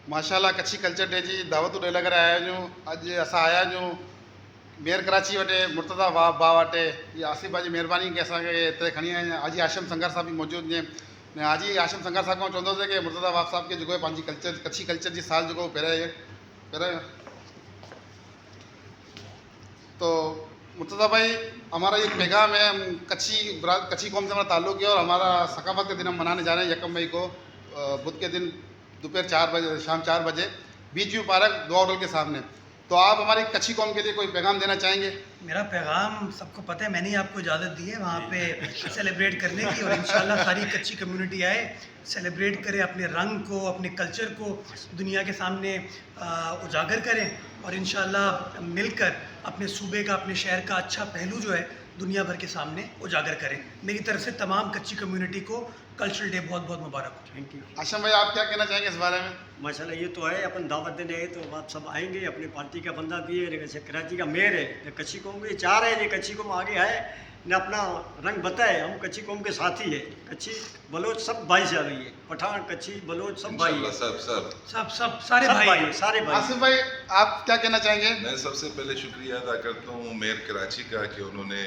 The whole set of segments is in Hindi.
माशाल्लाह कच्छी कल्चर डे जी दावत ॾे लॻर आया आहियूं। अॼु असां आया आहियूं मेयर कराची वटि मुर्तज़ा बा वटि। ये आसिफ भाई जी महिरबानी की असांखे हिते खणी आया आहिनि। हाजी आशिम संगर साहब भी मौजूदु आहिनि। ने हाजी आशिम संगर साहब खां चवंदो कि मुर्तज़ा वाब साहब के जेको आहे पंहिंजी कल्चर कच्छी कल्चर जी साल जेको पहिरें तो मुर्तज़ा भाई हमारा ये पैगाम है, हम कच्छी कौम से हमारा ताल्लुक़ है और हमारा सकाफत का दिन हम मनाने जा रहे हैं 1 मई को बुध के दिन दोपहर 4 बजे शाम 4 बजे बीच व्यू पार्क दुआ होटल के सामने। तो आप हमारी कच्छी कौम के लिए कोई पैगाम देना चाहेंगे? मेरा पैगाम सबको पता है, मैंने ही आपको इजाज़त दी है वहाँ पे सेलिब्रेट करने की, और इंशाल्लाह सारी कच्छी कम्युनिटी आए, सेलिब्रेट करे, अपने रंग को अपने कल्चर को दुनिया के सामने उजागर करें और इंशाल्लाह मिलकर अपने सूबे का अपने शहर का अच्छा पहलू जो है दुनिया भर के सामने उजागर करें। मेरी तरफ से तमाम कच्छी कम्युनिटी को कल्चरल डे बहुत बहुत मुबारक हो। Thank you. आशम भाई आप क्या कहना चाहेंगे इस बारे में? माशाल्लाह ये तो है, अपन दावत देने आए तो आप सब आएंगे, अपनी पार्टी का बंदा भी है, लेकिन कराची का मेयर है, तो कच्छी कौम के चाह रहे हैं ये कच्छी कौम आगे आए ने अपना रंग बताए। हम कच्छी कौम के साथी है, कच्छी बलोच सब भाई से आ गई है, पठान कच्छी बलोच सब भाई है, सब सारे भाई सारे भाई। आसिफ भाई आप क्या कहना चाहेंगे? मैं सबसे पहले शुक्रिया अदा करता हूँ मेयर कराची का कि उन्होंने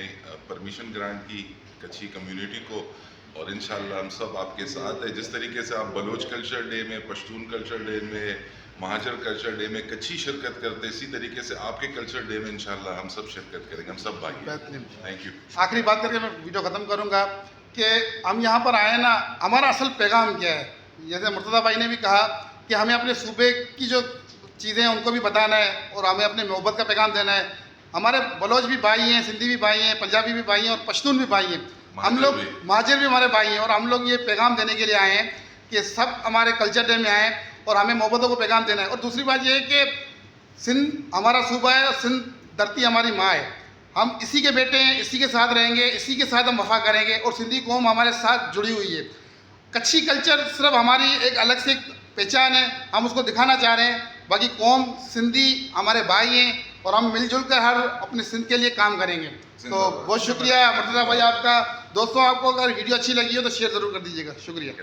परमिशन ग्रांट की कच्छी कम्युनिटी को, और इंशाल्लाह हम सब आपके साथ है। जिस तरीके से आप बलोच कल्चर डे में, पश्तून कल्चर डे में, महाजर कल्चर डे में कच्छी शिरकत करते, इसी तरीके से आपके कल्चर डे में इंशाल्लाह हम सब शिरकत करेंगे, हम सब भाई हैं। Thank you. आखिरी बात करके मैं वीडियो ख़त्म करूँगा कि हम यहाँ पर आए ना, हमारा असल पैगाम क्या है। जैसे मुर्तज़ा भाई ने भी कहा कि हमें अपने सूबे की जो चीज़ें हैं उनको भी बताना है और हमें अपने मोहब्बत का पैगाम देना है। हमारे बलोच भी भाई हैं, सिंधी भी भाई हैं, पंजाबी भी भाई हैं और पश्तून भी भाई हैं। हम लोग महाजर भी हमारे भाई हैं और हम लोग ये पैगाम देने के लिए आए हैं कि सब हमारे कल्चर डे में आएँ और हमें मोहब्बतों को पैगाम देना है। और दूसरी बात ये है कि सिंध हमारा सूबा है और सिंध धरती हमारी माँ है। हम इसी के बेटे हैं, इसी के साथ रहेंगे, इसी के साथ हम वफा करेंगे और सिंधी कौम हमारे साथ जुड़ी हुई है। कच्छी कल्चर सिर्फ हमारी एक अलग से पहचान है, हम उसको दिखाना चाह रहे हैं। बाकी कौम सिंधी हमारे भाई हैं और हम मिलजुल कर हर अपने सिंध के लिए काम करेंगे। तो बहुत शुक्रिया मुर्तज़ा भाई आपका। दोस्तों आपको अगर वीडियो अच्छी लगी हो तो शेयर ज़रूर कर दीजिएगा। शुक्रिया।